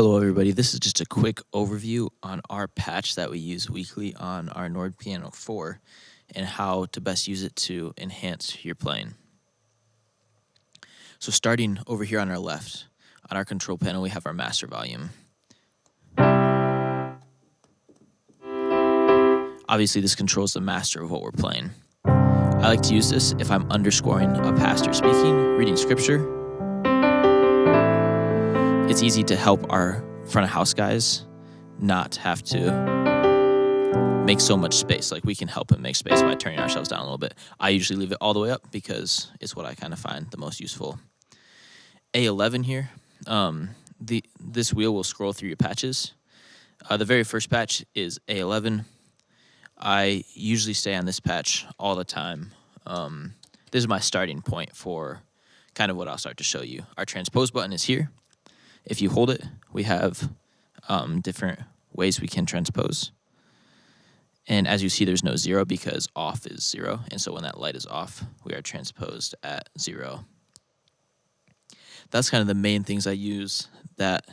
Hello everybody, this is just a quick overview on our patch that we use weekly on our NORD Piano 4 and how to best use it to enhance your playing. So starting over here on our left, on our control panel we have our master volume. Obviously this controls the master of what we're playing. I like to use this if I'm underscoring a pastor speaking, reading scripture. It's easy to help our front of house guys not have to make so much space. Like we can help them make space by turning ourselves down a little bit. I usually leave it all the way up because it's what I kind of find the most useful. A11 here, this wheel will scroll through your patches. The very first patch is A11. I usually stay on this patch all the time. This is my starting point for kind of what I'll start to show you. Our transpose button is here. If you hold it, we have different ways we can transpose. And as you see, there's no 0 because off is 0. And so when that light is off, we are transposed at 0. That's kind of the main things I use that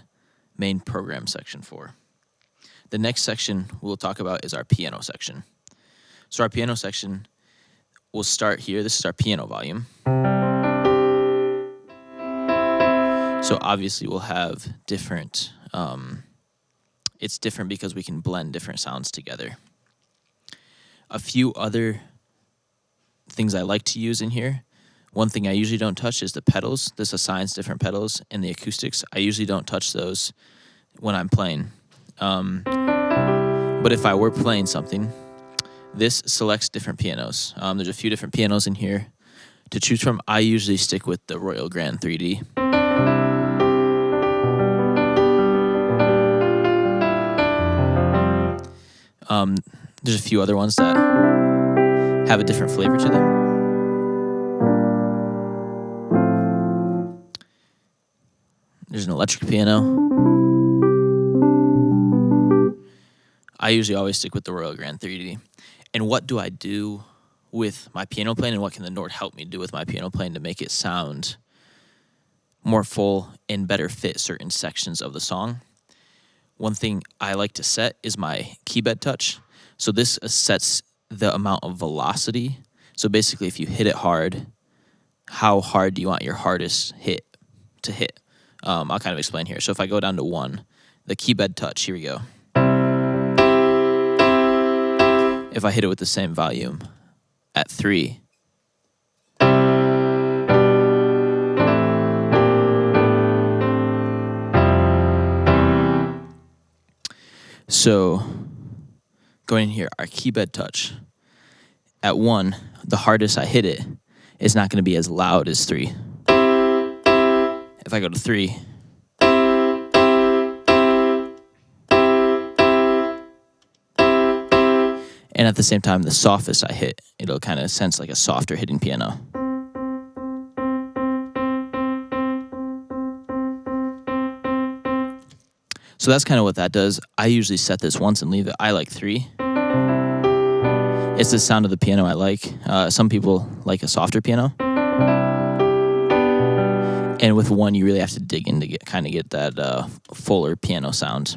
main program section for. The next section we'll talk about is our piano section. So our piano section will start here. This is our piano volume. So obviously we'll have different, it's different because we can blend different sounds together. A few other things I like to use in here. One thing I usually don't touch is the pedals. This assigns different pedals, and the acoustics. I usually don't touch those when I'm playing. But if I were playing something, this selects different pianos. There's a few different pianos in here to choose from. I usually stick with the Royal Grand 3D. There's a few other ones that have a different flavor to them. There's an electric piano. I usually always stick with the Royal Grand 3D. And what do I do with my piano playing, and what can the NORD help me do with my piano playing to make it sound more full and better fit certain sections of the song? One thing I like to set is my keybed touch. So this sets the amount of velocity. So basically if you hit it hard, how hard do you want your hardest hit to hit? I'll kind of explain here. So if I go down to 1, the keybed touch, here we go. If I hit it with the same volume at 3, so going in here, our keybed touch at 1, the hardest I hit it is not going to be as loud as 3. If I go to 3, and at the same time, the softest I hit, it'll kind of sense like a softer hitting piano. So that's kind of what that does. I usually set this once and leave it. I like 3. It's the sound of the piano I like. Some people like a softer piano. And with 1, you really have to dig in to get that fuller piano sound.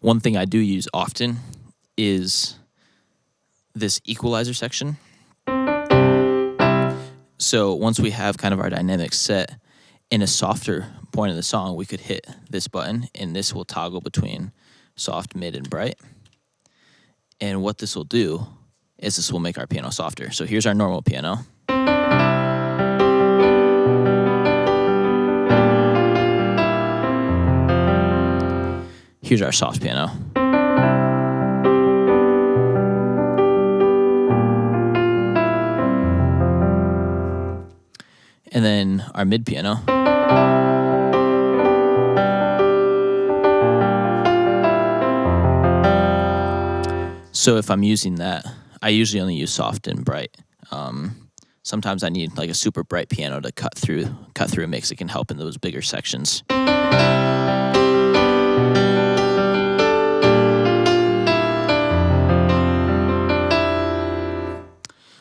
One thing I do use often is this equalizer section. So once we have kind of our dynamics set, in a softer point of the song, we could hit this button, and this will toggle between soft, mid, and bright. And what this will do is this will make our piano softer. So here's our normal piano. Here's our soft piano. And then our mid piano. So if I'm using that, I usually only use soft and bright. Sometimes I need like a super bright piano to cut through a mix. It can help in those bigger sections.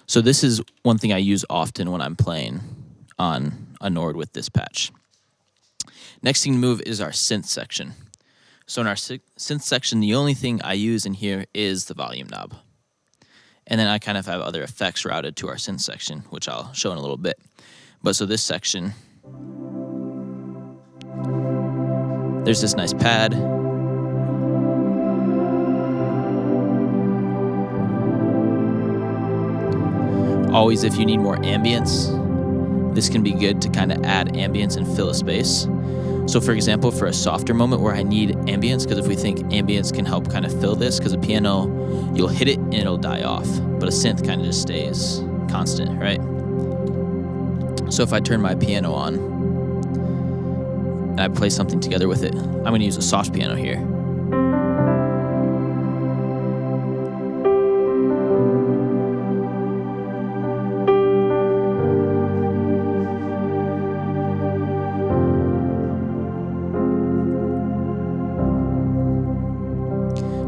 So this is one thing I use often when I'm playing on a NORD with this patch. Next thing to move is our synth section. So in our synth section, the only thing I use in here is the volume knob. And then I kind of have other effects routed to our synth section, which I'll show in a little bit. But so this section, there's this nice pad. Always, if you need more ambience, this can be good to kind of add ambience and fill a space. So for example, for a softer moment where I need ambience, because if we think ambience can help kind of fill this, because a piano, you'll hit it and it'll die off, but a synth kind of just stays constant, right? So if I turn my piano on and I play something together with it, I'm going to use a soft piano here.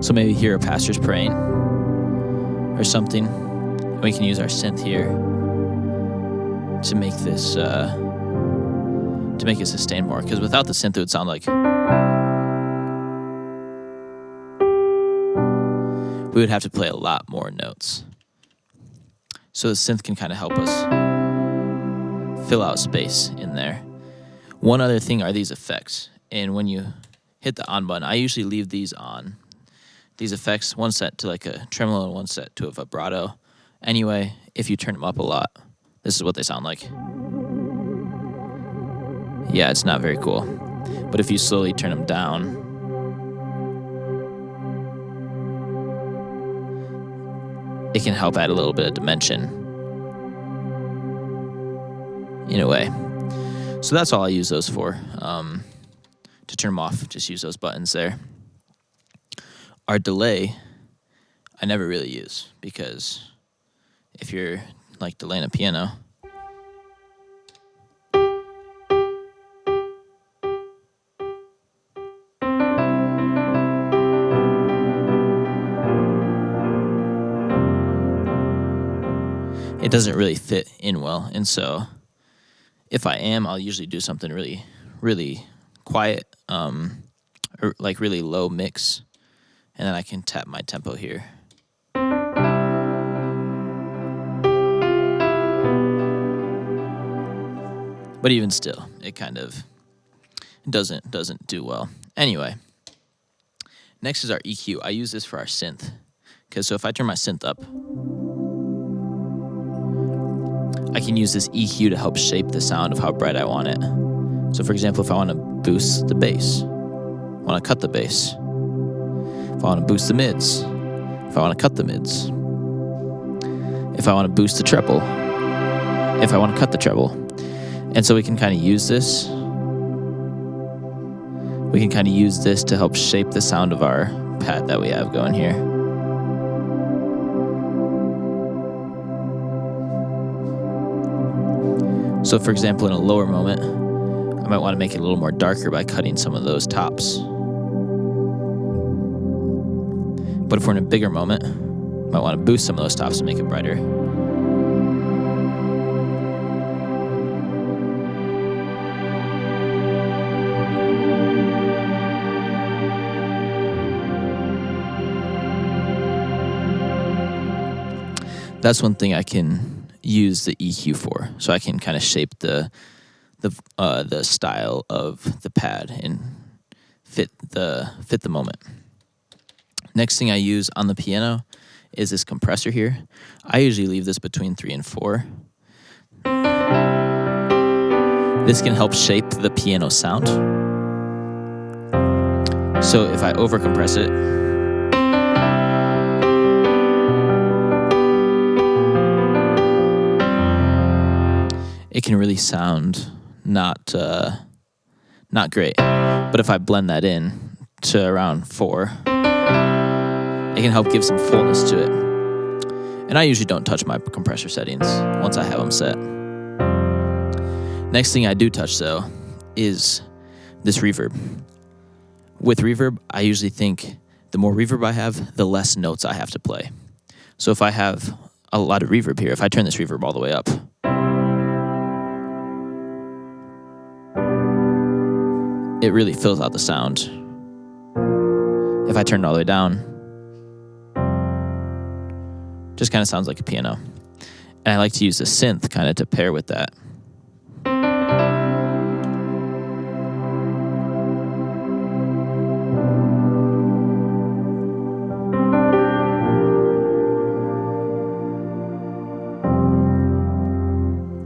So maybe here a pastor's praying or something. And we can use our synth here to make this it sustain more. Because without the synth, it would sound like we would have to play a lot more notes. So the synth can kind of help us fill out space in there. One other thing are these effects. And when you hit the on button, I usually leave these on. These effects, one set to like a tremolo and one set to a vibrato. Anyway, if you turn them up a lot, this is what they sound like. Yeah, it's not very cool. But if you slowly turn them down, it can help add a little bit of dimension in a way. So that's all I use those for. To turn them off, just use those buttons there. Our delay, I never really use, because if you're like delaying a piano, it doesn't really fit in well. And so if I am, I'll usually do something really, really quiet, or like really low mix. And then I can tap my tempo here. But even still, it kind of doesn't do well. Anyway, next is our EQ. I use this for our synth. Because so if I turn my synth up, I can use this EQ to help shape the sound of how bright I want it. So for example, if I want to boost the bass, I want to cut the bass. If I want to boost the mids, if I want to cut the mids, if I want to boost the treble, if I want to cut the treble. And so we can kind of use this. We can kind of use this to help shape the sound of our pad that we have going here. So for example, in a lower moment, I might want to make it a little more darker by cutting some of those tops. But if we're in a bigger moment, might want to boost some of those tops to make it brighter. That's one thing I can use the EQ for. So I can kind of shape the style of the pad and fit the moment. Next thing I use on the piano is this compressor here. I usually leave this between 3 and 4. This can help shape the piano sound. So if I overcompress it, it can really sound not great. But if I blend that in to around 4, it can help give some fullness to it. And I usually don't touch my compressor settings once I have them set. Next thing I do touch, though, is this reverb. With reverb, I usually think the more reverb I have, the less notes I have to play. So if I have a lot of reverb here, if I turn this reverb all the way up, it really fills out the sound. If I turn it all the way down, just kind of sounds like a piano. And I like to use the synth kind of to pair with that.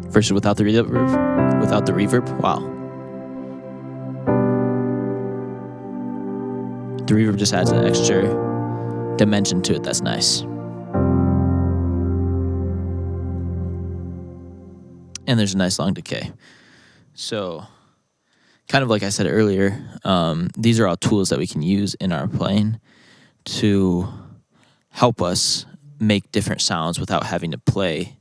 Versus without the reverb, wow. The reverb just adds an extra dimension to it that's nice. And there's a nice long decay. So, kind of like I said earlier, these are all tools that we can use in our playing to help us make different sounds without having to play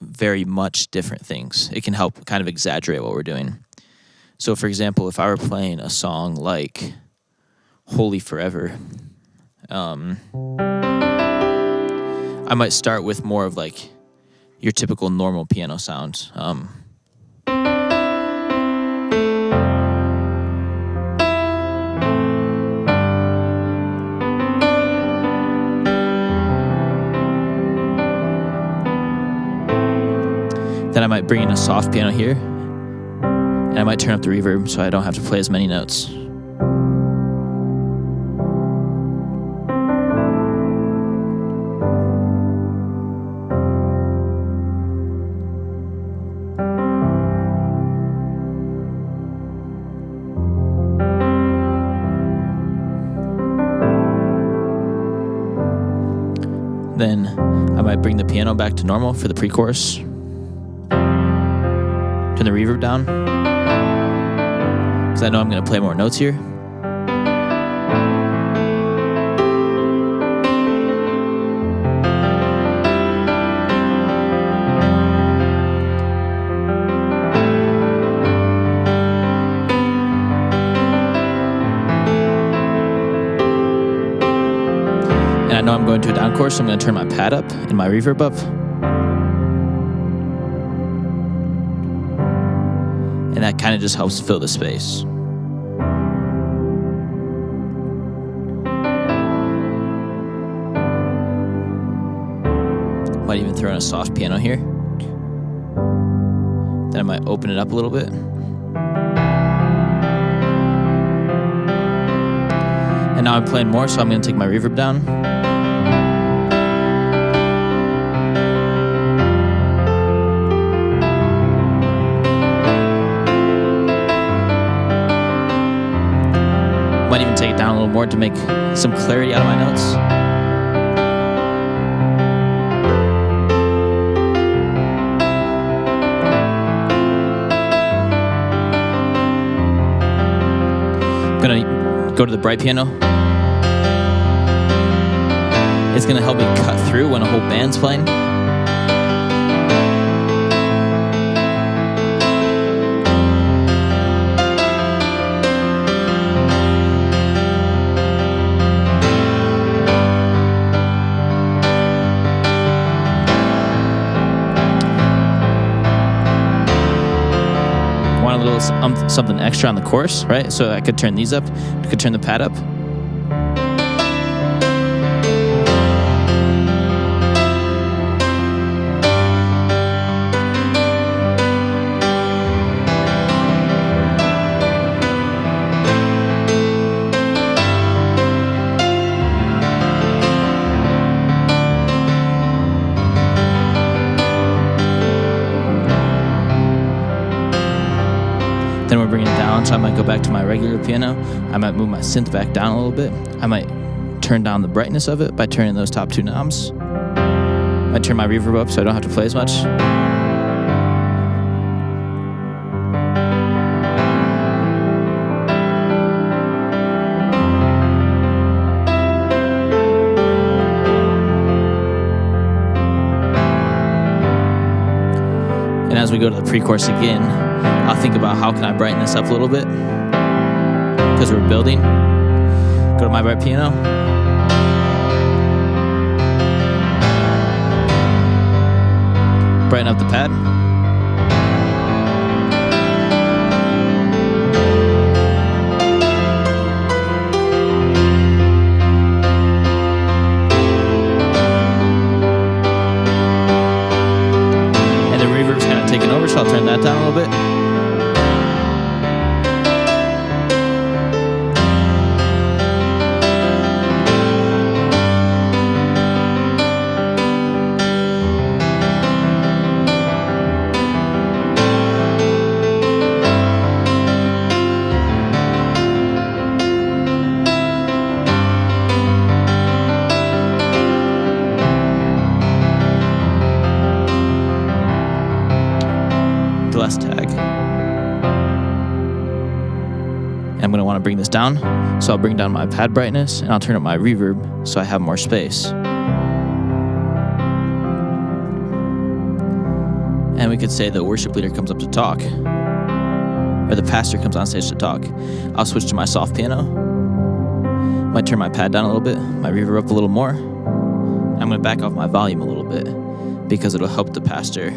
very much different things. It can help kind of exaggerate what we're doing. So, for example, if I were playing a song like Holy Forever, I might start with more of like your typical normal piano sound. Then I might bring in a soft piano here, and I might turn up the reverb so I don't have to play as many notes. Then I might bring the piano back to normal for the pre-chorus. Turn the reverb down, because I know I'm going to play more notes here. And I know I'm going to a down chorus, so I'm going to turn my pad up and my reverb up. And that kind of just helps fill the space. Might even throw in a soft piano here. Then I might open it up a little bit. And now I'm playing more, so I'm going to take my reverb down. Might even take it down a little more to make some clarity out of my notes. I'm gonna go to the bright piano. It's gonna help me cut through when a whole band's playing. Want a little something extra on the chorus, right? So I could turn these up. I could turn the pad up. Then we're bringing it down, so I might go back to my regular piano. I might move my synth back down a little bit. I might turn down the brightness of it by turning those top two knobs. I might turn my reverb up so I don't have to play as much. And as we go to the pre-chorus again, I'll think about how can I brighten this up a little bit, because we're building. Go to my bright piano. Brighten up the pad. And I'm going to want to bring this down. So I'll bring down my pad brightness and I'll turn up my reverb so I have more space. And we could say the worship leader comes up to talk, or the pastor comes on stage to talk. I'll switch to my soft piano. Might turn my pad down a little bit, my reverb up a little more. I'm going to back off my volume a little bit because it'll help the pastor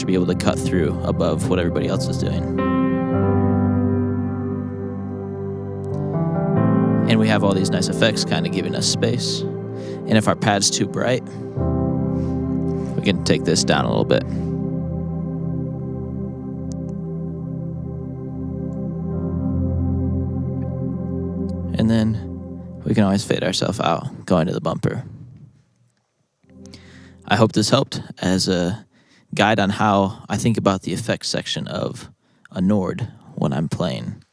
be able to cut through above what everybody else is doing. And we have all these nice effects kind of giving us space. And if our pad's too bright, we can take this down a little bit. And then we can always fade ourselves out going to the bumper. I hope this helped as a guide on how I think about the effects section of a NORD when I'm playing.